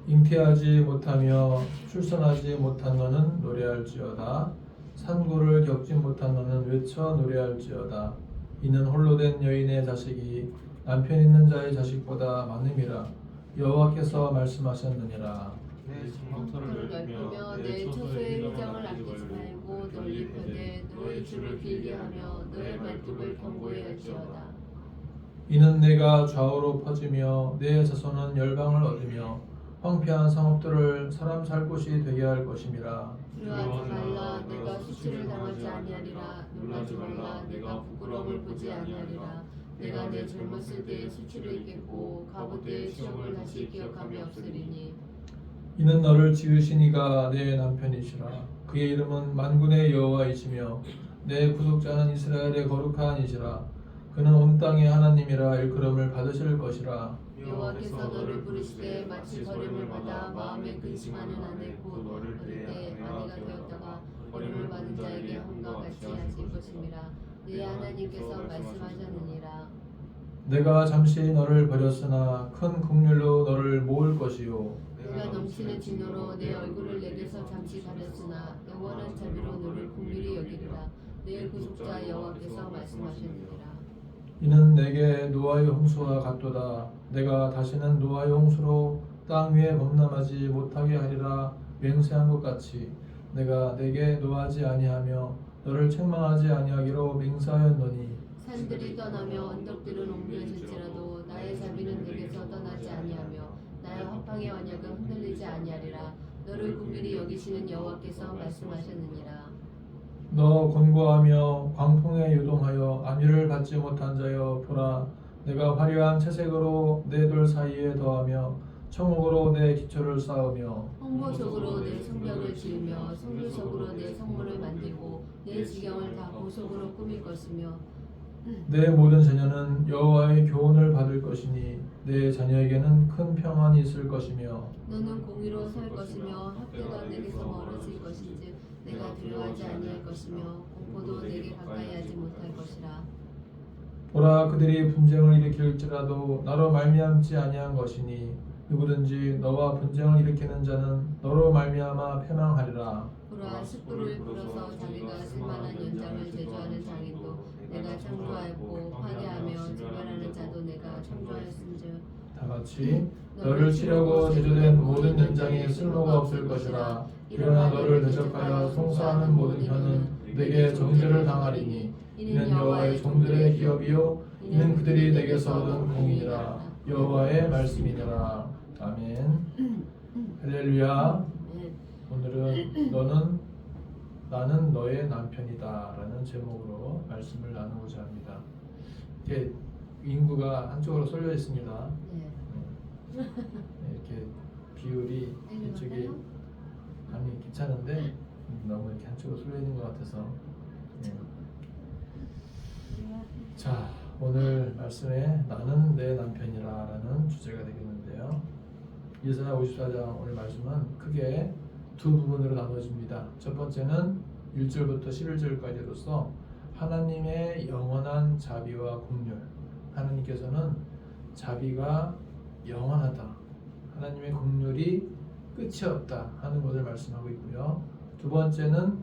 잉태하지 못하며 출산하지 못한 너는 노래할지어다. 산고를 겪지 못한 너는 외쳐 노래할지어다. 이는 홀로 된 여인의 자식이 남편 있는 자의 자식보다 많음이라 여호와께서 말씀하셨느니라. 내 장막터를 넓히며 내 처소의 휘장을 아끼지 말고 널리 펴되 너의 줄을 길게 하며 너의 발톱을 견고히 할지어다. 이는 내가 좌우로 퍼지며 내 자손은 열방을 얻으며 황폐한 성읍들을 사람 살 곳이 되게 할 것임이라. 두려워하지 말라. 내가 수치를 당하지 아니하리라. 놀라지 말라. 내가 부끄러움을 보지 아니하리라. 내가 내 젊었을 때의 수치를 잊겠고 가보 때의 시험을 다시 기억함이 없으리니. 이는 너를 지으신 이가 내 남편이시라. 그의 이름은 만군의 여호와이시며 내 구속자는 이스라엘의 거룩한 이시라. 그는 온 땅의 하나님이라 일컬음을 받으실 것이라. 여호와께서 너를 부르시되 마치 버림을 받아 마음에 근심하는 아내 곧 어릴 때 아내가 되었다가 버림을 받은 자에게 함과 같이 하실 것임이라. 네 하나님께서 말씀하셨느니라. 내가 잠시 너를 버렸으나 큰 국률로 너를 모을 것이요. 내가 넘치는 진노로 내 얼굴을 내게서 잠시 가렸으나 영원한 자비로 너를 긍휼히 여기리라. 내 구속자 여호와께서 말씀하셨느니라. 이는 내게 노아의 홍수와 같도다. 내가 다시는 노아의 홍수로 땅 위에 범람하지 못하게 하리라 맹세한 것 같이 내가 내게 노하지 아니하며 너를 책망하지 아니하기로 맹세하였노니. 산들이 떠나며 언덕들은 옮겨질지라도 나의 자비는 내게서 떠나지 아니하며 나의 화평의 언약은 흔들리지 아니하리라. 너를 긍휼히 여기시는 여호와께서 말씀하셨느니라. 너 곤고하며 광풍에 유동하여 안위를 받지 못한 자여 보라. 내가 화려한 채색으로 내 돌 사이에 더하며 청옥으로 내 기초를 쌓으며 홍보석으로 내 성벽을 지으며 성류석으로 내 성문을 만들고 내 지경을 다 보석으로 꾸밀 것이며 내 모든 자녀는 여호와의 교훈을 받을 것이니 내 자녀에게는 큰 평안이 있을 것이며 너는 공의로 설 것이며 학교가 내게서 멀어질 것인즉 내가 두려워하지 아니할 것이며 공포도 내게 가까이 하지 못할 것이라. 보라, 그들이 분쟁을 일으킬지라도 나로 말미암지 아니한 것이니 누구든지 너와 분쟁을 일으키는 자는 너로 말미암아 패망하리라. 보라, 숯불을 불어서 자기가 쓸만한 연장을 제조하는 장인도 내가 창조하였고 파괴하며 증발하는 자도 내가 창조하였은즉 다 같이 너를 치려고 제조된 모든 연장이 쓸모가 없을 것이라. 그러나 너를 대적하여 송사하는 모든 혀는 내게 정죄를 당하리니 이는 여호와의 종들의 기업이요 이는 그들이 내게서 얻은 공이니라. 여호와의 말씀이니라. 아멘. 할렐루야. 오늘은 너는 나는 너의 남편이다 라는 제목으로 말씀을 나누고자 합니다. 이렇게 인구가 한쪽으로 쏠려 있습니다. 이렇게 비율이 이쪽이 감이 괜찮은데 너무 이렇게 한쪽으로 쏠려 있는 것 같아서. 자, 오늘 말씀에 나는 내 남편이라 라는 주제가 되겠는데요. 이사야 54장 오늘 말씀은 크게 두 부분으로 나눠집니다. 첫 번째는 1절부터 11절까지로서 하나님의 영원한 자비와 긍휼, 하나님께서는 자비가 영원하다, 하나님의 긍휼이 끝이 없다 하는 것을 말씀하고 있고요. 두 번째는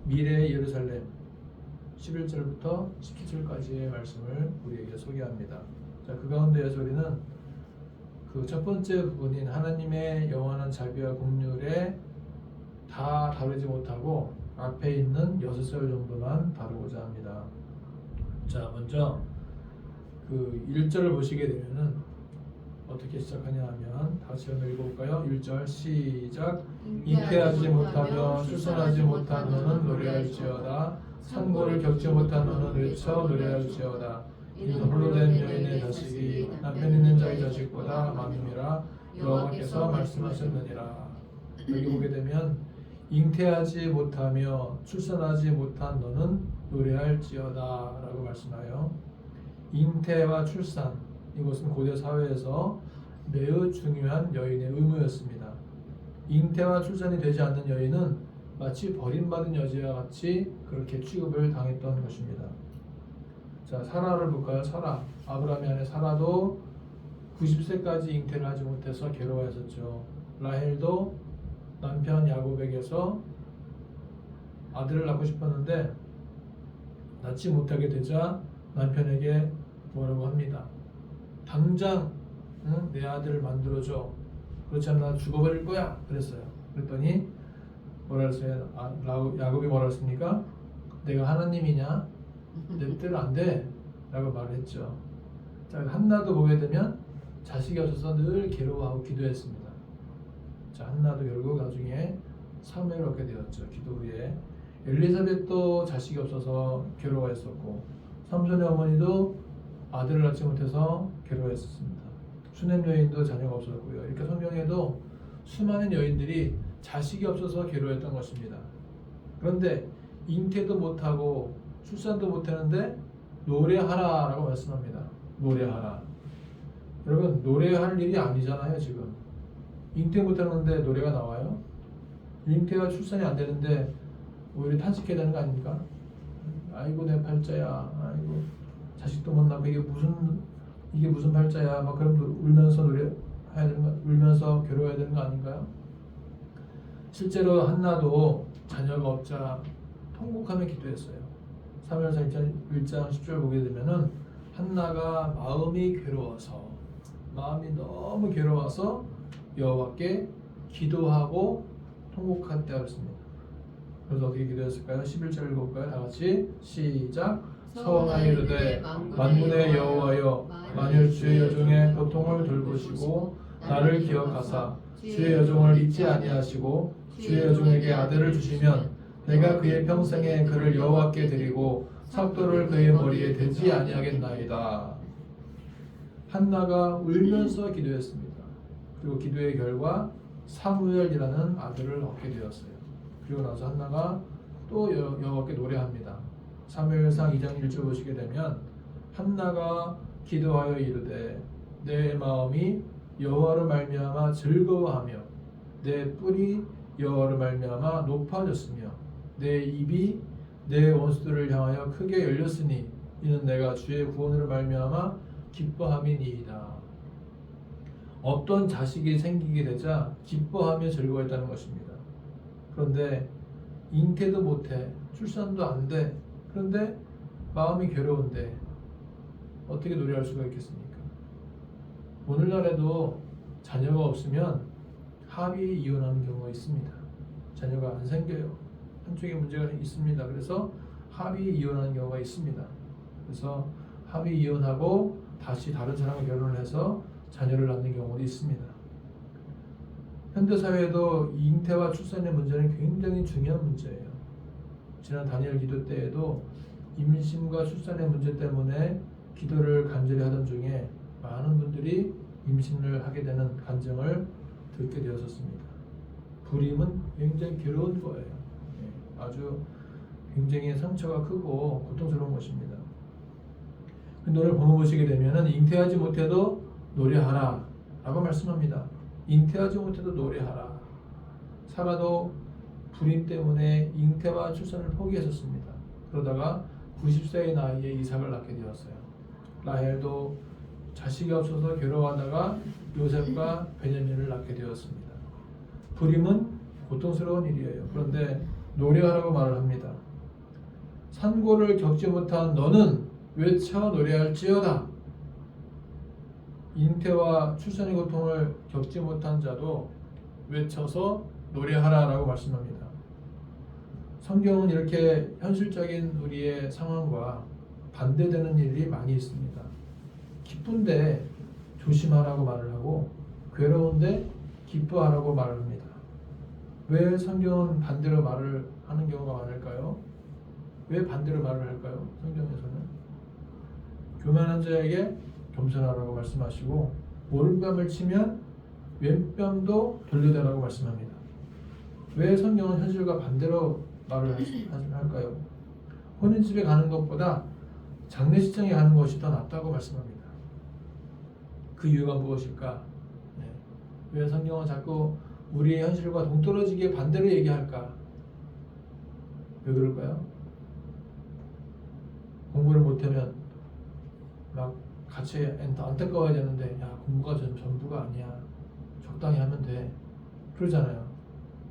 미래의 예루살렘 11절부터 17절까지의 말씀을 우리에게 소개합니다. 자, 그 가운데에서 우리는 그 첫 번째 부분인 하나님의 영원한 자비와 긍휼에 다 다루지 못하고 앞에 있는 6절 정도만 다루고자 합니다. 자, 먼저 그 1절을 보시게 되면은 어떻게 시작하냐 하면 다시 한번 읽어볼까요? 1절 시작. 잉태하지 못하며 출산하지 못한 너는 노래할지어다. 산고를 겪지 못한 너는 외쳐 노래할지어다. 이는 홀로 된 여인의 자식이 남편 있는 자의 자식보다 많음이라 여호와께서 말씀하셨느니라. 여기 보게 되면 잉태하지 못하며 출산하지 못한 너는 노래할지어다 라고 말씀하여, 잉태와 출산, 이것은 고대 사회에서 매우 중요한 여인의 의무였습니다. 잉태와 출산이 되지 않는 여인은 마치 버림받은 여자와 같이 그렇게 취급을 당했던 것입니다. 자, 사라를 볼까요? 사라, 아브라함의 아내 사라도 90세까지 잉태를 하지 못해서 괴로워했었죠. 라헬도 남편 야곱에게서 아들을 낳고 싶었는데 낳지 못하게 되자 남편에게 뭐라고 합니다. 당장 내 아들을 만들어줘. 그렇지 않으면 나 죽어버릴 거야. 그랬어요. 그랬더니 뭐라 했어요? 야곱이 뭐라 했습니까? 내가 하나님이냐? 내 뜻대로 안 돼. 라고 말을 했죠. 자, 한나도 보게 되면 자식이 없어서 늘 괴로워하고 기도했습니다. 자, 한나도 결국 나중에 사무엘을 얻게 되었죠. 기도 후에. 엘리사벳도 자식이 없어서 괴로워했었고, 삼손의 어머니도 아들을 낳지 못해서 괴로워했었습니다. 수넴 여인도 자녀가 없었고요. 이렇게 성경에도 수많은 여인들이 자식이 없어서 괴로워했던 것입니다. 그런데 잉태도 못하고 출산도 못하는데 노래하라라고 말씀합니다. 노래하라. 여러분, 노래할 일이 아니잖아요. 지금 잉태 못하는데 노래가 나와요? 잉태가 출산이 안 되는데 오히려 탄식해야 되는 거 아닙니까? 아이고 내 팔자야. 아이고 자식도 못 낳고 이게 무슨 팔자야. 막 그럼 울면서 노래해야 되는 거, 울면서 괴로워해야 되는 거 아닌가요? 실제로 한나도 자녀가 없자 통곡하며 기도했어요. 사무엘하 1장 10절 보게 되면은 한나가 마음이 너무 괴로워서 여호와께 기도하고 통곡했다고 했습니다. 그래서 어떻게 기도했을까요? 11절 읽어볼까요? 다 같이 시작. 서원하여 이르되 만군의 여호와여, 만일 주의 여종의 고통을 돌보시고 나를 기억하사 주의 여종을 잊지 아니하시고 주의 여종에게 아들을 주시면 내가 그의 평생에 그를 여호와께 드리고 삭도를 그의 머리에 대지 아니하겠나이다. 한나가 울면서 기도했습니다. 그리고 기도의 결과 사무엘이라는 아들을 얻게 되었어요. 그리고 나서 한나가 또 여호와께 노래합니다. 사무엘상 2장 1절 보시게 되면 한나가 기도하여 이르되 내 마음이 여호와로 말미암아 즐거워하며 내 뿔이 여호와로 말미암아 높아졌으며 내 입이 내 원수들을 향하여 크게 열렸으니 이는 내가 주의 구원으로 말미암아 기뻐함이니이다. 어떤 자식이 생기게 되자 기뻐하며 즐거워했다는 것입니다. 그런데 잉태도 못해, 출산도 안 돼. 그런데 마음이 괴로운데 어떻게 노래할 수가 있겠습니까? 오늘날에도 자녀가 없으면 합의 이혼하는 경우가 있습니다. 자녀가 안 생겨요. 한쪽에 문제가 있습니다. 그래서 합의 이혼하는 경우가 있습니다. 그래서 합의 이혼하고 다시 다른 사람과 결혼을 해서 자녀를 낳는 경우도 있습니다. 현대사회에도 잉태와 출산의 문제는 굉장히 중요한 문제예요. 지난 다니엘 기도 때에도 임신과 출산의 문제 때문에 기도를 간절히 하던 중에 많은 분들이 임신을 하게 되는 간증을 듣게 되었습니다. 불임은 굉장히 괴로운 거예요. 아주 굉장히 상처가 크고 고통스러운 것입니다. 근데 오늘 본문 보시게 되면 잉태하지 못해도 노래하라 라고 말씀합니다. 잉태하지 못해도 노래하라. 사라도 불임 때문에 잉태와 출산을 포기했었습니다. 그러다가 90세의 나이에 이삭을 낳게 되었어요. 라헬도 자식이 없어서 괴로워하다가 요셉과 베냐민을 낳게 되었습니다. 불임은 고통스러운 일이에요. 그런데 노래하라고 말을 합니다. 산고를 겪지 못한 너는 외쳐 노래할지어다. 잉태와 출산의 고통을 겪지 못한 자도 외쳐서 노래하라라고 말씀합니다. 성경은 이렇게 현실적인 우리의 상황과 반대되는 일이 많이 있습니다. 기쁜데 조심하라고 말을 하고 괴로운데 기뻐하라고 말을 합니다. 왜 성경은 반대로 말을 하는 경우가 많을까요? 왜 반대로 말을 할까요? 성경에서는 교만한 자에게 겸손하라고 말씀하시고 오른뺨을 치면 왼뺨도 돌려대라고 말씀합니다. 왜 성경은 현실과 반대로 말을 할까요? 혼인집에 가는 것보다 장례식장에 가는 것이 더 낫다고 말씀합니다. 그 이유가 무엇일까? 왜 성경은 자꾸 우리의 현실과 동떨어지게 반대로 얘기할까? 왜 그럴까요? 공부를 못하면 막 같이 안타까워야 되는데 야 공부가 전부가 아니야. 적당히 하면 돼. 그러잖아요.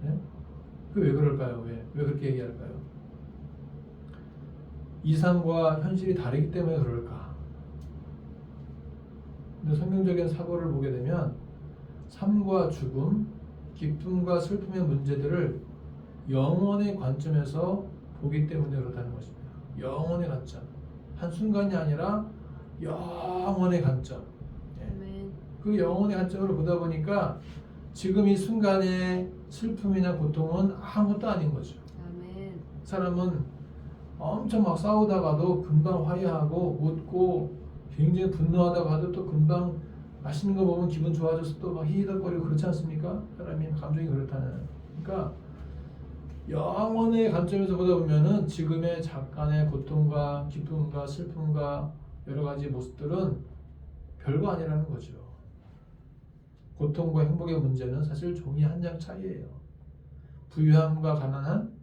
네? 그 왜 그럴까요? 왜 그렇게 얘기할까요? 이상과 현실이 다르기 때문에 그럴까? 근데 성경적인 사고를 보게 되면 삶과 죽음, 기쁨과 슬픔의 문제들을 영혼의 관점에서 보기 때문에 그렇다는 것입니다. 영혼의 관점. 한순간이 아니라 영혼의 관점. 아멘. 그 영혼의 관점으로 보다 보니까 지금 이 순간의 슬픔이나 고통은 아무것도 아닌 거죠. 아멘. 사람은 엄청 막 싸우다가도 금방 화해하고 웃고 굉장히 분노하다가도 또 금방 맛있는 거 먹으면 기분 좋아져서 또 막 히히덕거리고 그렇지 않습니까? 사람이 감정이 그렇다는. 그러니까 영혼의 관점에서 보다 보면은 지금의 잠깐의 고통과 기쁨과 슬픔과 여러 가지 모습들은 별거 아니라는 거죠. 고통과 행복의 문제는 사실 종이 한 장 차이예요. 부유함과 가난한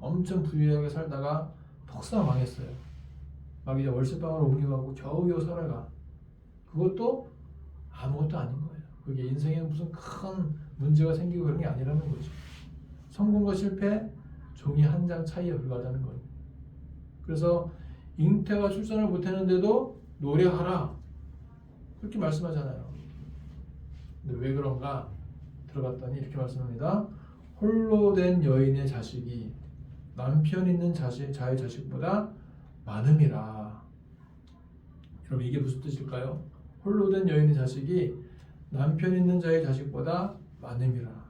엄청 부유하게 살다가 폭삭 망했어요. 막 이제 월세방으로 옮겨가고 겨우겨우 살아가. 그것도 아무것도 아닌 거예요. 그게 인생에 무슨 큰 문제가 생기고 그런 게 아니라는 거죠. 성공과 실패, 종이 한 장 차이에 불과하다는 거예요. 그래서 잉태가 출산을 못했는데도 노래하라. 그렇게 말씀하잖아요. 근데 왜 그런가 들어봤더니 이렇게 말씀합니다. 홀로 된 여인의 자식이 남편 있는 자의 자식보다 많음이라. 여러분 이게 무슨 뜻일까요? 홀로 된 여인의 자식이 남편 있는 자의 자식보다 많음이라.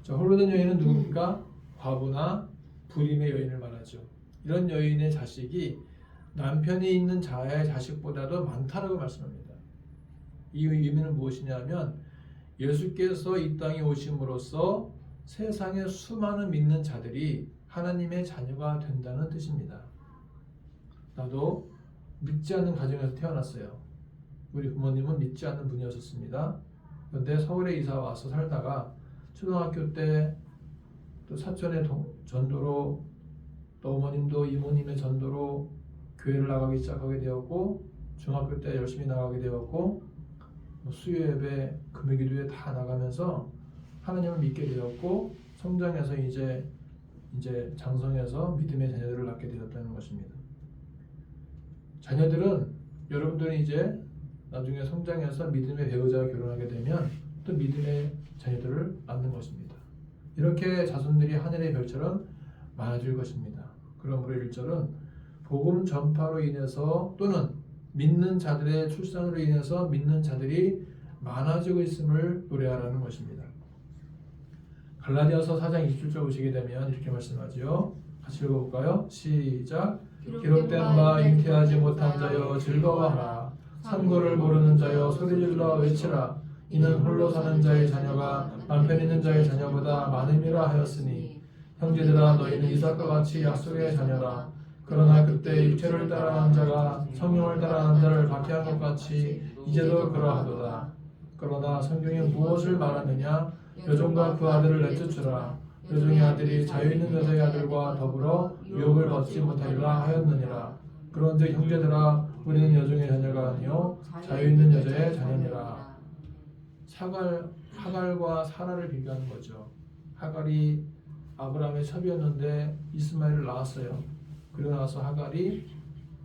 자, 홀로 된 여인은 누굽니까? 과부나 불임의 여인을 말하죠. 이런 여인의 자식이 남편이 있는 자의 자식보다도 많다라고 말씀합니다. 이 의미는 무엇이냐면 예수께서 이 땅에 오심으로써 세상의 수많은 믿는 자들이 하나님의 자녀가 된다는 뜻입니다. 나도 믿지 않는 가정에서 태어났어요. 우리 부모님은 믿지 않는 분이었습니다. 그런데 서울에 이사 와서 살다가 초등학교 때 또 사촌의 전도로 또 어머님도 이모님의 전도로 교회를 나가기 시작하게 되었고 중학교 때 열심히 나가게 되었고 수요 예배, 금요기도에 다 나가면서 하나님을 믿게 되었고 성장해서 이제 장성해서 믿음의 자녀들을 낳게 되었다는 것입니다. 자녀들은 여러분들이 이제 나중에 성장해서 믿음의 배우자와 결혼하게 되면 또 믿음의 자녀들을 낳는 것입니다. 이렇게 자손들이 하늘의 별처럼 많아질 것입니다. 그러므로 1절은 복음 전파로 인해서 또는 믿는 자들의 출산으로 인해서 믿는 자들이 많아지고 있음을 노래하라는 것입니다. 갈라디아서 4장 27절 보시게 되면 이렇게 말씀하죠. 같이 읽어볼까요? 시작. 기록된 바 잉태하지 못한 자여 즐거워하라. 산고를 모르는 자여 소리질러 외치라. 이는 홀로 사는 자의 자녀가 남편 있는 자의 자녀보다 많음이라 하였으니 형제들아 너희는 이삭과 같이 약속의 자녀라. 그러나 그때 육체를 따라한 자가 성령을 따라한 자를 박해한 것 같이 이제도 그러하도다. 그러나 성경이 무엇을 말하느냐? 여종과 그 아들을 내쫓으라. 여종의 아들이 자유있는 여자의 아들과 더불어 유혹을 받지 못하리라 하였느니라. 그런즉 형제들아 우리는 여종의 자녀가 아니요 자유있는 여자의 자녀니라. 하갈과 사라를 비교하는 거죠. 하갈이 아브라함의 첩이었는데 이스마엘을 낳았어요. 그리고 나서 하갈이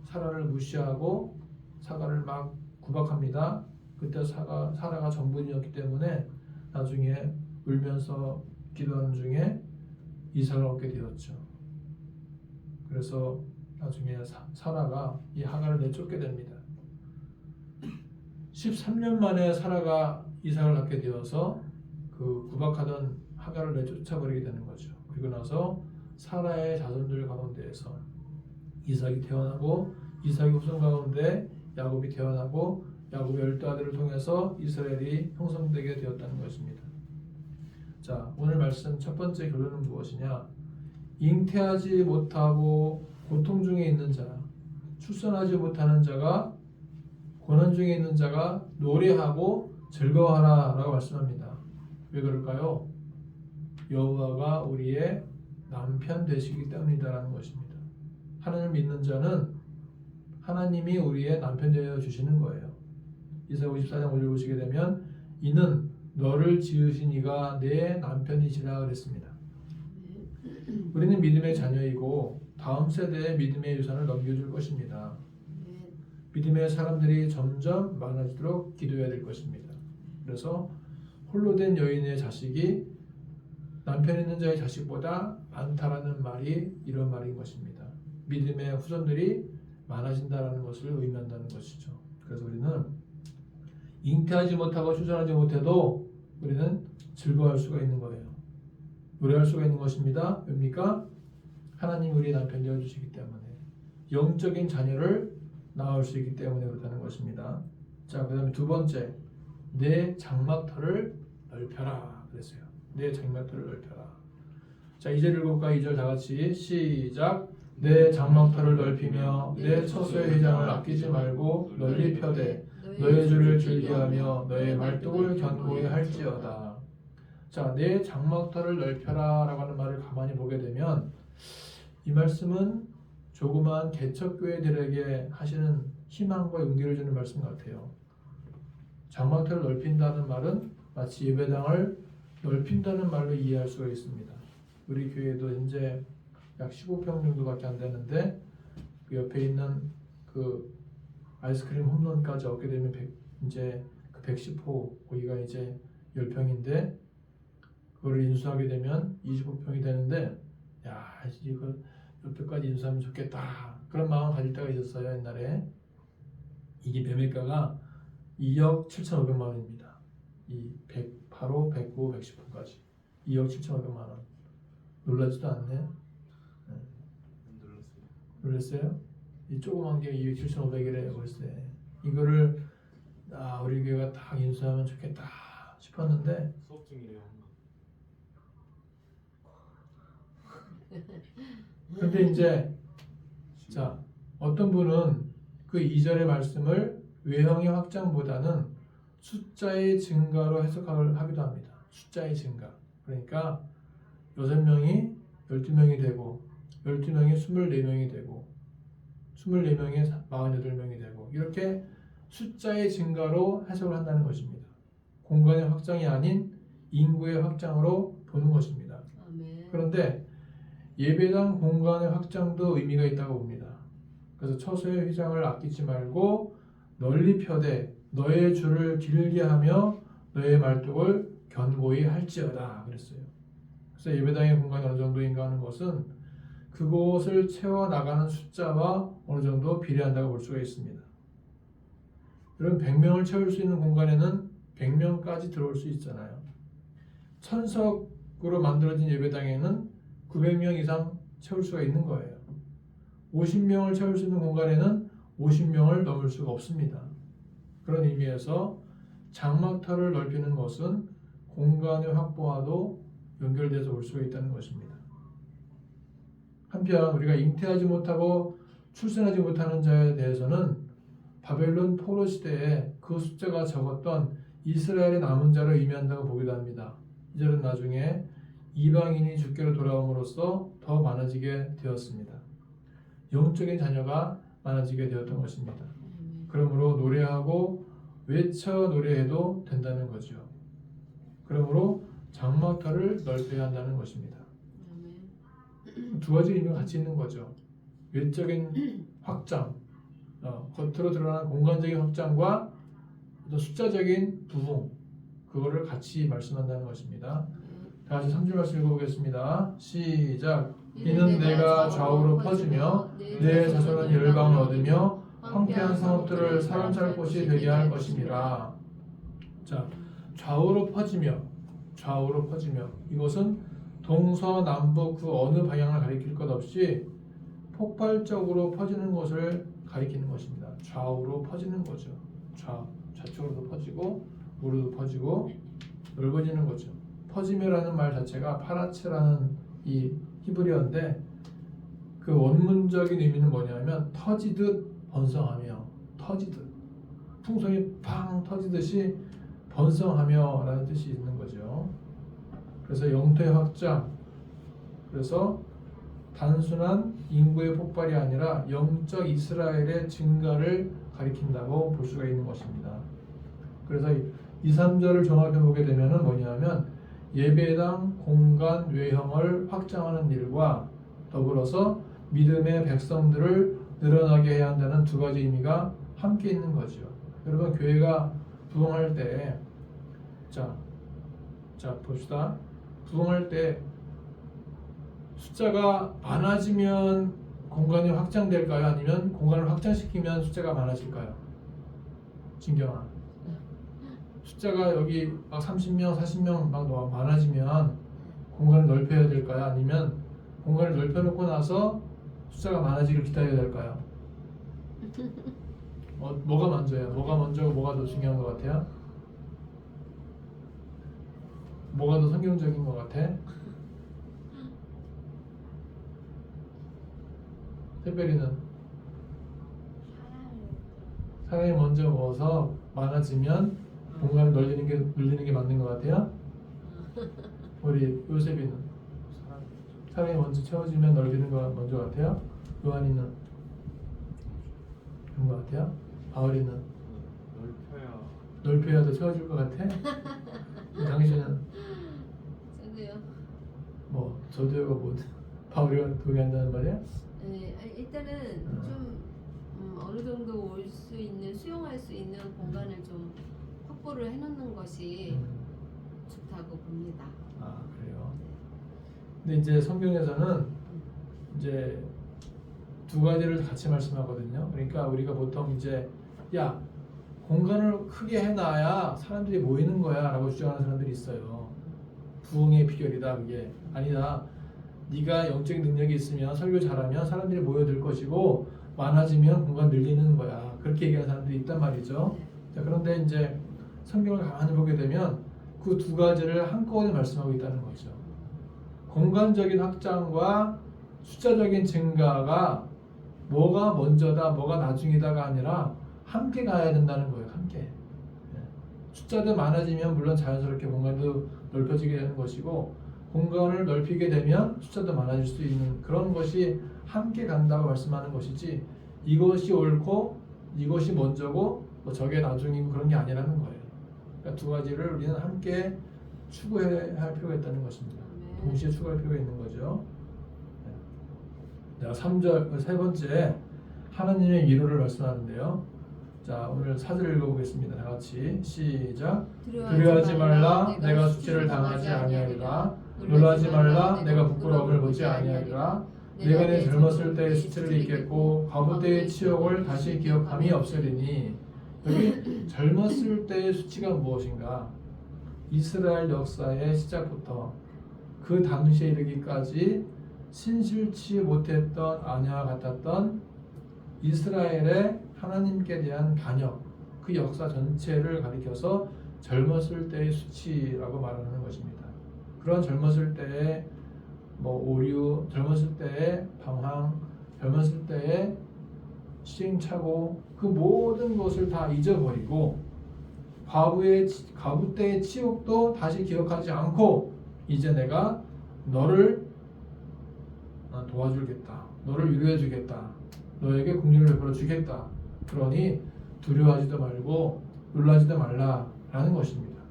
사라를 무시하고 사라를 막 구박합니다. 그때 사라가 정분이었기 때문에 나중에 울면서 기도하는 중에 이삭을 얻게 되었죠. 그래서 나중에 사라가 이 하갈을 내쫓게 됩니다. 13년 만에 사라가 이삭을 낳게 되어서 그 구박하던 하갈을 내쫓아버리게 되는 거죠. 그리고 나서 사라의 자손들 가운데에서 이삭이 태어나고 이삭의 후손 가운데 야곱이 태어나고 야곱의 12아들을 통해서 이스라엘이 형성되게 되었다는 것입니다. 자, 오늘 말씀 첫 번째 결론은 무엇이냐? 잉태하지 못하고 고통 중에 있는 자, 출산하지 못하는 자가 고난 중에 있는 자가 노래하고 즐거워하라 라고 말씀합니다. 왜 그럴까요? 여호와가 우리의 남편 되시기 때문이다라는 것입니다. 하나님을 믿는 자는 하나님이 우리의 남편 되어 주시는 거예요. 이사야 54장 5절 보시게 되면 이는 너를 지으신 이가 내 남편이시라 그랬습니다. 우리는 믿음의 자녀이고 다음 세대에 믿음의 유산을 넘겨줄 것입니다. 믿음의 사람들이 점점 많아지도록 기도해야 될 것입니다. 그래서 홀로 된 여인의 자식이 남편 있는 자의 자식보다 많다라는 말이 이런 말인 것입니다. 믿음의 후손들이 많아진다는 것을 의미한다는 것이죠. 그래서 우리는 잉태하지 못하고 출산하지 못해도 우리는 즐거워할 수가 있는 거예요. 노래할 수가 있는 것입니다. 왜입니까? 하나님 우리의 남편 되어주시기 때문에 영적인 자녀를 낳을 수 있기 때문에 그렇다는 것입니다. 자, 그 다음에 두 번째, 내 장막터를 넓혀라 그랬어요. 내 장막터를 넓혀라. 자, 2절 읽을까? 2절 다 같이 시작. 내 장막터를 넓히며 내 처소의 휘장을 아끼지 말고 널리 펴되 너의 주를 즐겨하며 너의 말뚝을 견고히 할지어다. 자, 내 장막터를 넓혀라 라고 하는 말을 가만히 보게 되면 이 말씀은 조그마한 개척교회들에게 하시는 희망과 용기를 주는 말씀 같아요. 장막터를 넓힌다는 말은 마치 예배당을 넓힌다는 말로 이해할 수가 있습니다. 우리 교회도 현재 약 15평 정도밖에 안 되는데 그 옆에 있는 그 아이스크림 홈런까지 얻게 되면 이제 그 110호 거기가 이제 10평인데 그걸 인수하게 되면 25평이 되는데 야 이거 옆에까지 인수하면 좋겠다 그런 마음을 가질 때가 있었어요. 옛날에 이게 매매가가 2억 7,500만 원입니다. 이 108호, 109호, 110호까지 2억 7,500만 원. 놀라지도 않네. 놀랐어요? 이 조그만 게 2억 7,500이래요. 글쎄 이거를 우리 교회가 딱 인수하면 좋겠다 싶었는데 수업 중이래요. 근데 이제 자 어떤 분은 그 2절의 말씀을 외형의 확장보다는 숫자의 증가로 해석하기도 합니다. 숫자의 증가. 그러니까 6명이 12명이 되고 12명이 24명이 되고 24명이 48명이 되고 이렇게 숫자의 증가로 해석을 한다는 것입니다. 공간의 확장이 아닌 인구의 확장으로 보는 것입니다. 그런데 예배당 공간의 확장도 의미가 있다고 봅니다. 그래서 처소의 휘장을 아끼지 말고 널리 펴되 너의 줄을 길게 하며 너의 말뚝을 견고히 할지어다 그랬어요. 그래서 예배당의 공간이 어느 정도인가 하는 것은 그곳을 채워나가는 숫자와 어느 정도 비례한다고 볼 수가 있습니다. 여러분 100명을 채울 수 있는 공간에는 100명까지 들어올 수 있잖아요. 천석으로 만들어진 예배당에는 900명 이상 채울 수가 있는 거예요. 50명을 채울 수 있는 공간에는 50명을 넘을 수가 없습니다. 그런 의미에서 장막터를 넓히는 것은 공간의 확보와도 연결돼서 올 수가 있다는 것입니다. 한편 우리가 잉태하지 못하고 출산하지 못하는 자에 대해서는 바벨론 포로 시대에 그 숫자가 적었던 이스라엘의 남은 자를 의미한다고 보기도 합니다. 이절은 나중에 이방인이 주께로 돌아옴으로써 더 많아지게 되었습니다. 영적인 자녀가 많아지게 되었던 것입니다. 그러므로 노래하고 외쳐 노래해도 된다는 거죠. 그러므로 장막터를 넓혀야 한다는 것입니다. 두 가지 의미가 같이 있는 거죠. 외적인 확장, 겉으로 드러나는 공간적인 확장과 또 숫자적인 부흥, 그거를 같이 말씀한다는 것입니다. 다시 3절 말씀 읽어보겠습니다. 시작. 이는 내가 좌우로 퍼지며 내 자손은 열방을 얻으며 황폐한 성읍들을 사람 살 곳이 되게 할 것입니다. 자, 좌우로 퍼지며 이것은 동서남북 그 어느 방향을 가리킬 것 없이 폭발적으로 퍼지는 것을 가리키는 것입니다. 좌우로 퍼지는 거죠. 좌측으로도 퍼지고 우로도 퍼지고 넓어지는 거죠. 퍼지며라는 말 자체가 파라체라는 이 히브리어인데 그 원문적인 의미는 뭐냐면 터지듯 번성하며 풍성이 팡 터지듯이 번성하며 라는 뜻이 있는 거죠. 그래서 영토의 확장, 그래서 단순한 인구의 폭발이 아니라 영적 이스라엘의 증가를 가리킨다고 볼 수가 있는 것입니다. 그래서 2, 3절을 종합해 보게 되면은 뭐냐면 예배당 공간 외형을 확장하는 일과 더불어서 믿음의 백성들을 늘어나게 해야 한다는 두 가지 의미가 함께 있는 거죠. 여러분 교회가 부흥할 때 자 봅시다. 부흥할 때 숫자가 많아지면 공간이 확장될까요? 아니면 공간을 확장시키면 숫자가 많아질까요? 진경아. 숫자가 여기 막 30명, 40명 막 많아지면 공간을 넓혀야 될까요? 아니면 공간을 넓혀놓고 나서 숫자가 많아지길 기다려야 될까요? 뭐가 먼저예요? 뭐가 먼저고 뭐가 더 중요한 것 같아요? 뭐가 더 성경적인 것 같아? 특별히는 사람이 먼저 모어서 많아지면 공간을 늘리는 게 맞는 것 같아요? 우리 요셉이는 사람이 먼저 채워지면 넓히는 거 먼저 같아요? 요한이는 그런 것 같아요? 바울이는 넓혀야 더 채워질 것 같아? 당신은 저도요. 뭐 저도요가 뭐 바울이가 동의한다는 말이야? 네, 일단은 좀 어느 정도 올 수 있는 수용할 수 있는 공간을 좀 확보를 해놓는 것이 좋다고 봅니다. 아 그래요. 근데 이제 성경에서는 이제 두 가지를 같이 말씀하거든요. 그러니까 우리가 보통 이제 야 공간을 크게 해놔야 사람들이 모이는 거야라고 주장하는 사람들이 있어요. 부흥의 비결이다 그게. 아니다. 네가 영적인 능력이 있으면 설교 잘하면 사람들이 모여들 것이고 많아지면 공간 늘리는 거야. 그렇게 얘기하는 사람들이 있단 말이죠. 자, 그런데 이제 성경을 가만히 보게 되면 그 두 가지를 한꺼번에 말씀하고 있다는 거죠. 공간적인 확장과 숫자적인 증가가 뭐가 먼저다, 뭐가 나중이다가 아니라 함께 가야 된다는 거예요. 함께. 숫자도 많아지면 물론 자연스럽게 공간도 넓혀지게 되는 것이고 공간을 넓히게 되면 숫자도 많아질 수 있는 그런 것이 함께 간다고 말씀하는 것이지 이것이 옳고 이것이 먼저고 뭐 저게 나중이고 그런 게 아니라는 거예요. 그러니까 두 가지를 우리는 함께 추구해야 할 필요가 있다는 것입니다. 동시에 추구할 필요가 있는 거죠. 자, 3절 세 번째 하나님의 위로를 말씀하는데요. 자, 오늘 4절 읽어보겠습니다. 다 같이 시작. 두려워하지 말라 내가 수치를 당하지 아니하리라. 놀라지 말라 내가 부끄러움을 보지 아니하리라. 내가 내 젊었을 때의 수치를 잊겠고 과부 때의 치욕을 다시 기억함이 없으리니. 여기 젊었을 때의 수치가 무엇인가? 이스라엘 역사의 시작부터 그 당시에 이르기까지 신실치 못했던 아내와 같았던 이스라엘의 하나님께 대한 반역, 그 역사 전체를 가리켜서 젊었을 때의 수치라고 말하는 것입니다. 그런 젊었을 때의 오류, 젊었을 때의 방황, 젊었을 때의 시행착오, 그 모든 것을 다 잊어버리고 과부 때의 치욕도 다시 기억하지 않고 이제 내가 너를 도와주겠다, 너를 위로해 주겠다, 너에게 긍휼을 베풀어 주겠다. 그러니 두려워하지도 말고 놀라지도 말라라는 것입니다.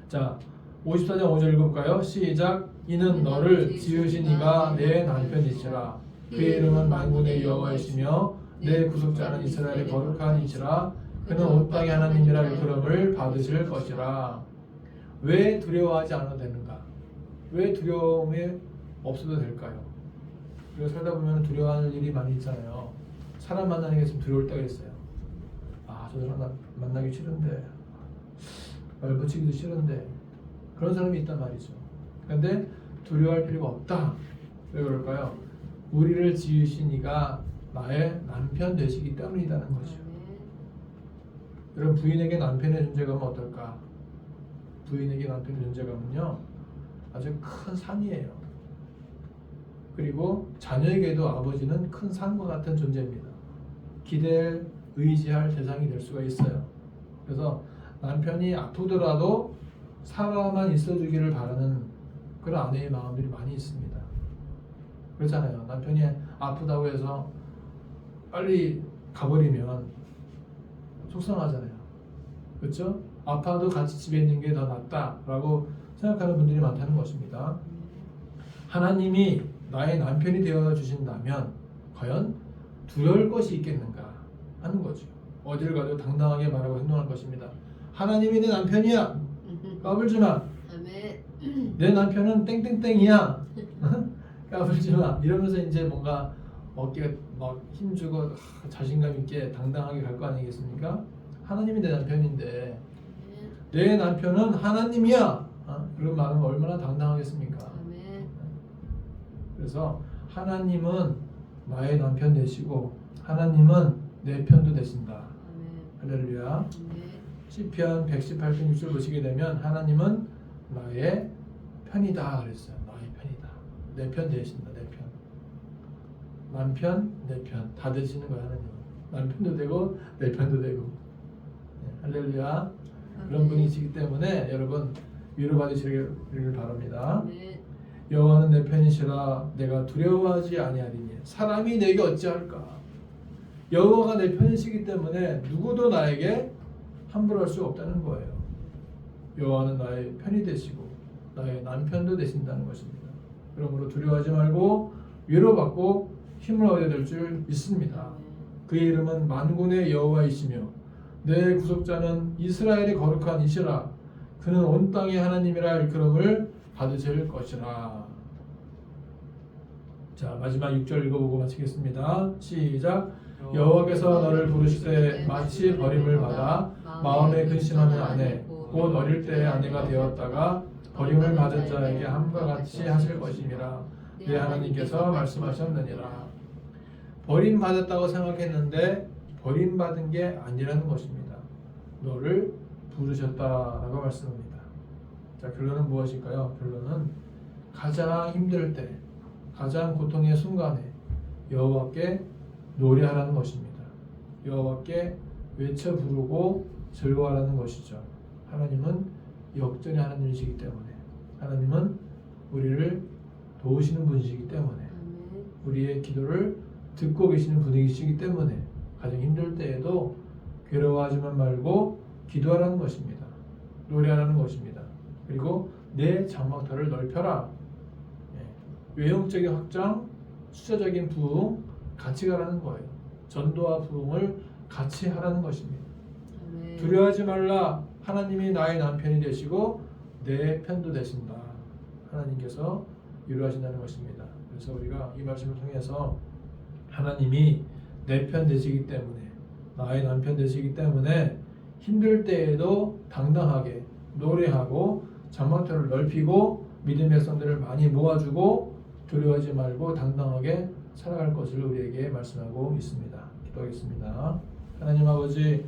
자, 54장 5절 읽어볼까요? 시작. 이는 너를 지으신 이가 내 남편이시라. 그의 이름은 만군의 여호와이시며 내 구속자는 이스라엘의 거룩한 이시라. 그는 온 땅의 하나님이라 일컬음을 받으실 것이라. 왜 두려워하지 않아도 되는가? 왜 두려움이 없어도 될까요? 우리가 살다 보면 두려워하는 일이 많이 있잖아요. 사람 만나는 게 좀 두려울 때가 있어요. 아, 저 사람 만나기 싫은데, 말 붙이기도 싫은데, 그런 사람이 있단 말이죠. 그런데 두려워할 필요가 없다. 왜 그럴까요? 우리를 지으신 이가 나의 남편 되시기 때문이라는 것이죠. 여러분, 부인에게 남편의 존재감은 어떨까? 부인에게 남편의 존재감은요, 아주 큰 산이에요. 그리고 자녀에게도 아버지는 큰 산과 같은 존재입니다. 기댈, 의지할 대상이 될 수가 있어요. 그래서 남편이 아프더라도 살아만 있어주기를 바라는 그런 아내의 마음들이 많이 있습니다. 그렇잖아요. 남편이 아프다고 해서 빨리 가버리면 속상하잖아요. 그렇죠? 아파도 같이 집에 있는 게 더 낫다라고 생각하는 분들이 많다는 것입니다. 하나님이 나의 남편이 되어 주신다면 과연 두려울 것이 있겠는가 하는 거죠. 어딜 가도 당당하게 말하고 행동할 것입니다. 하나님이 내 남편이야. 까불지 마. 아멘. 내 남편은 땡땡땡이야. 까불지 마. 이러면서 이제 뭔가 어깨가 막 힘주고 자신감 있게 당당하게 갈 거 아니겠습니까? 하나님이 내 남편인데 내 남편은 하나님이야. 그런 말은 얼마나 당당하겠습니까? 아멘. 그래서 하나님은 나의 남편 되시고 하나님은 내 편도 되신다. 아멘. 할렐루야. 아멘. 시편 118편 6절 보시게 되면 하나님은 나의 편이다 그랬어요. 나의 편이다. 내 편 되신다. 내 편. 남편, 내 편. 다 되시는 거야 하나님은. 남편도 되고 내 편도 되고. 네, 할렐루야. 그런 분이시기 때문에 여러분 위로받으시기를 바랍니다. 아멘. 여호와는 내 편이시라 내가 두려워하지 아니하리니 사람이 내게 어찌할까. 여호와가 내 편이시기 때문에 누구도 나에게 함부로 할 수 없다는 거예요. 여호와는 나의 편이 되시고 나의 남편도 되신다는 것입니다. 그러므로 두려워하지 말고 위로받고 힘을 얻어야 될 줄 믿습니다. 그의 이름은 만군의 여호와이시며 내 구속자는 이스라엘의 거룩한 이시라. 그는 온 땅의 하나님이라 일컬음을 받으실 것이라. 자, 마지막 6절 읽어보고 마치겠습니다. 시작. 여호와께서 너를 부르시되 마치 버림을 받아 마음에 근심하는 아내 곧 어릴 때의 아내가 되었다가 버림을 받은 자에게 함과 같이 하실 것임이라 내 하나님께서 말씀하셨느니라. 버림받았다고 생각했는데 버림받은 게 아니라는 것입니다. 너를 부르셨다라고 말씀합니다. 자, 결론은 무엇일까요? 결론은 가장 힘들 때, 가장 고통의 순간에 여호와께 노래하라는 것입니다. 여호와께 외쳐 부르고 즐거워하라는 것이죠. 하나님은 역전의 하나님이시기 때문에, 하나님은 우리를 도우시는 분이시기 때문에, 우리의 기도를 듣고 계시는 분이시기 때문에 가장 힘들 때에도 괴로워하지만 말고 기도하라는 것입니다. 노래하라는 것입니다. 그리고 내 장막터를 넓혀라. 외형적인 확장, 수자적인 부흥 같이 가라는 거예요. 전도와 부흥을 같이 하라는 것입니다. 아멘. 두려워하지 말라. 하나님이 나의 남편이 되시고 내 편도 되신다. 하나님께서 위로하신다는 것입니다. 그래서 우리가 이 말씀을 통해서 하나님이 내 편 되시기 때문에, 나의 남편 되시기 때문에 힘들 때에도 당당하게 노래하고 장막터를 넓히고 믿음의 백성들을 많이 모아주고 두려워하지 말고 당당하게 살아갈 것을 우리에게 말씀하고 있습니다. 기도하겠습니다. 하나님 아버지,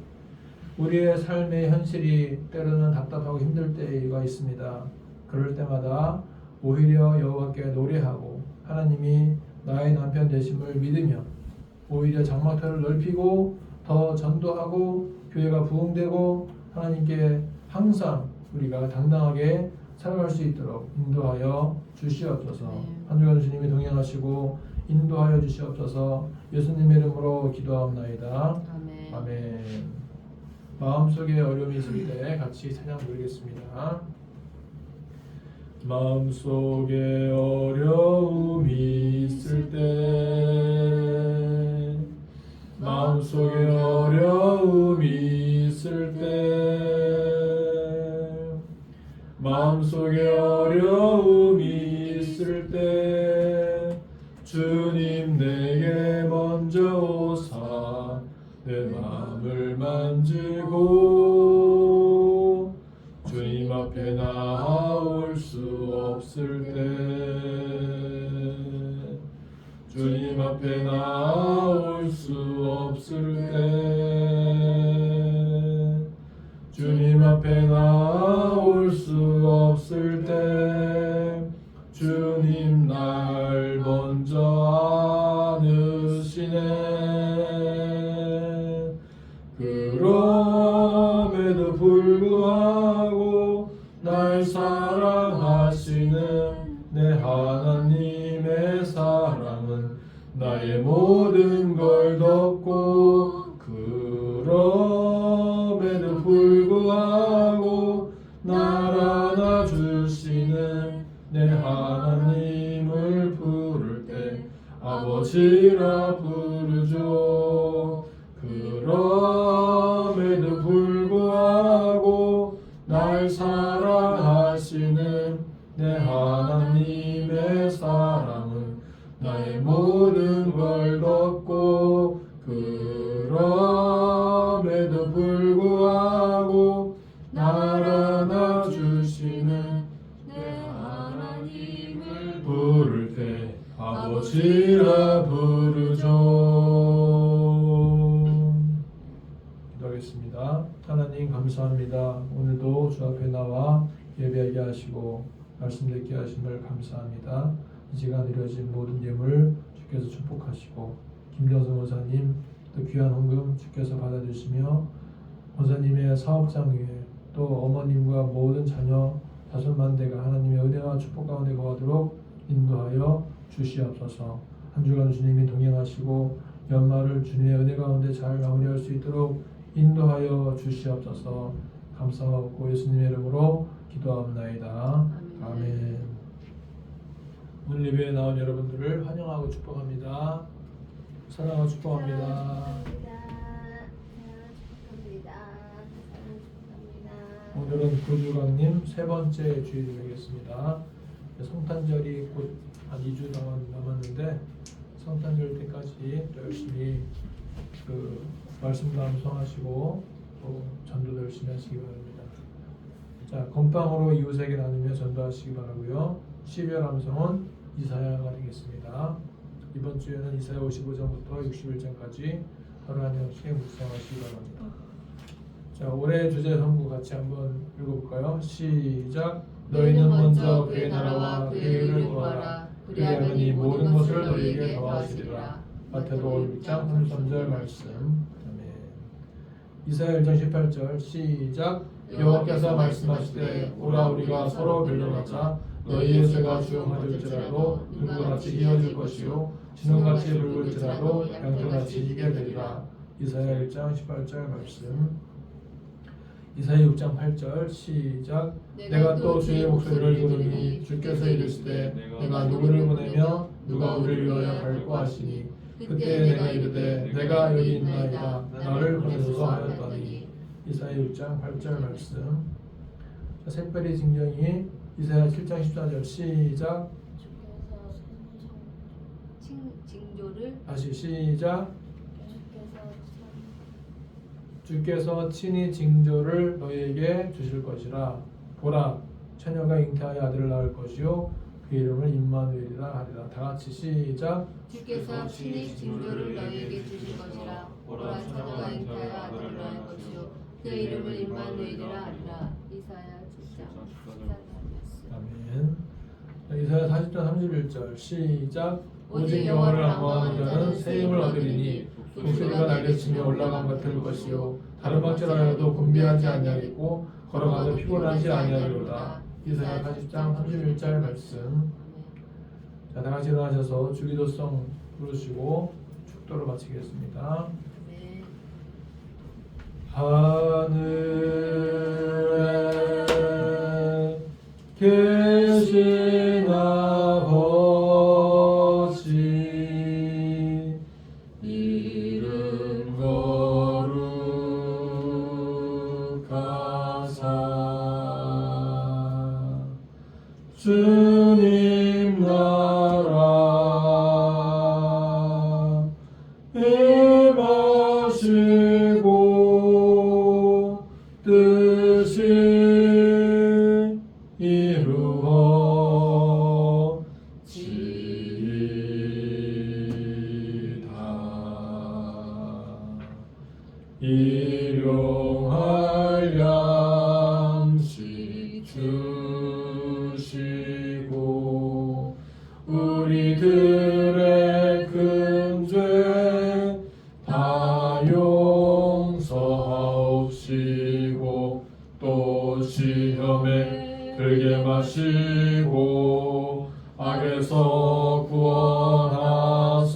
우리의 삶의 현실이 때로는 답답하고 힘들 때가 있습니다. 그럴 때마다 오히려 여호와께 노래하고 하나님이 나의 남편 되심을 믿으며 오히려 장막터를 넓히고 더 전도하고 교회가 부흥되고 하나님께 항상 우리가 당당하게 살아갈 수 있도록 인도하여 주시옵소서. 한 주간 주님이 동행하시고 인도하여 주시옵소서. 예수님의 이름으로 기도하옵나이다. 아멘. 아멘. 마음속에 어려움이 있을 때 같이 찬양 부르겠습니다. 마음속에 어려움이 있을 때, 마음속에 어려움이 있을 때, 마음속에 어려움이 있을 때 주님 내게 먼저 오사 내 마음을 만지고 주님 앞에 나올 수 없을 때, 주님 앞에 나올 수 없을 때, 주님 앞에 나올 수 없을 때 주님 날 먼저 안으시네. 그럼에도 불구하고 날 사랑하시는 내 하나님의 사랑 나의 모든 걸 덮고 그럼에도 불구하고 날 안아주시는 내 하나님을 부를 때 아버지라 부르죠. 그럼에도 불구하고 날 사랑하시는 내 하나님의 사랑은 나의 모든 걸 덮고 그럼에도 불구하고 날 안아주시는 내 하나님을 부를 때 아버지라 부르죠. 기도하겠습니다. 하나님 감사합니다. 오늘도 주 앞에 나와 예배하게 하시고 말씀 듣게 하심을 감사합니다. 이 시간 이루어진 모든 예물 주께서 축복하시고 김정선 원사님 또 귀한 헌금 주께서 받아주시며 원사님의 사업장 위에 또 어머님과 모든 자녀 5만 대가 하나님의 은혜와 축복 가운데 거하도록 인도하여 주시옵소서. 한 주간 주님이 동행하시고 연말을 주님의 은혜 가운데 잘 마무리할 수 있도록 인도하여 주시옵소서. 감사하고 예수님의 이름으로 기도하옵나이다. 아멘. 오늘 예배에 나온 여러분들을 환영하고 축복합니다. 사랑하고 축복합니다. 오늘은 구주강님 3번째 주일이 되겠습니다. 성탄절이 곧 한 2주 남았는데 성탄절 때까지 또 열심히 그 말씀도 암송하시고 또 전도도 열심히 하시기 바랍니다. 자, 건빵으로 이웃에게 나누며 전도하시기 바라고요. 12월 암송은 이사야가 되겠습니다. 이번 주에는 이사야 55장부터 61장까지 하루 한 장씩 묵상하시기 바랍니다. 자, 올해 주제 선구 같이 한번 읽어볼까요? 시작. 너희는 먼저 그의 나라와 그의 의를 구하라. 그리하면 이 모든 것을 너희에게 더하시리라. 마태복음 6장 33절 말씀. 아멘. 이사야 1장 18절 시작. 여호와께서 말씀하시되 오라 우리가 서로 변론하자. 너희의 죄가 주용하될지라도 눈과 같이 이어질 것이요 진홍같이 붉을지라도 양털같이 희게 되리라. 이사야 1장 18절 말씀. 이사야 6장 8절 시작. 내가 또 주의 목소리를 들으니 주께서 이르시되 내가 누구를 보내며 누가 우리를 위하여 갈고 하시니 그때 내가 이르되 내가 여기 있나이다 나를 보내소서 하였더니. 이사야 6장 8절 말씀. 자, 색별이 징정이 이사야 7장 14절 시작. 징조를 다시 시작. 주께서 친히 징조를 너희에게 주실 것이라. 보라 처녀가 잉태하여 아들을 낳을 것이요 그 이름을 임마누엘이라 하리라. 다 같이 시작. 주께서 친히 징조를 너희에게 주실 것이라. 보라 처녀가 잉태하여 아들을 낳을 것이요 그 이름을 임마누엘이라 하리라. 이사야 7장 14절. 아멘. 자, 이사야 40장 31절 시작. 오직 여호와를 악망하는 자는 새 힘을 얻으리니 독수리가 날개치며 올라간 같을 것이요 다른 박질하여도 곤비하지 아니하겠고 걸어가도 피곤하지 아니하리로다. 이사야 40장 31절 말씀. 자, 다 같이 일어나셔서 주기도성 부르시고 축도를 마치겠습니다. 네. 하늘에 계신 아버지 이름 거룩하사 주님 나라 임하시고 뜻이 이루어지이다. 일용할 양식 주시고 우리들의 큰 죄 다 용서하옵시고 또 시험에 들게 마시고 악에서 구원하소서.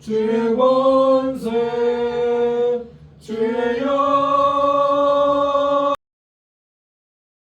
주의 권세 주의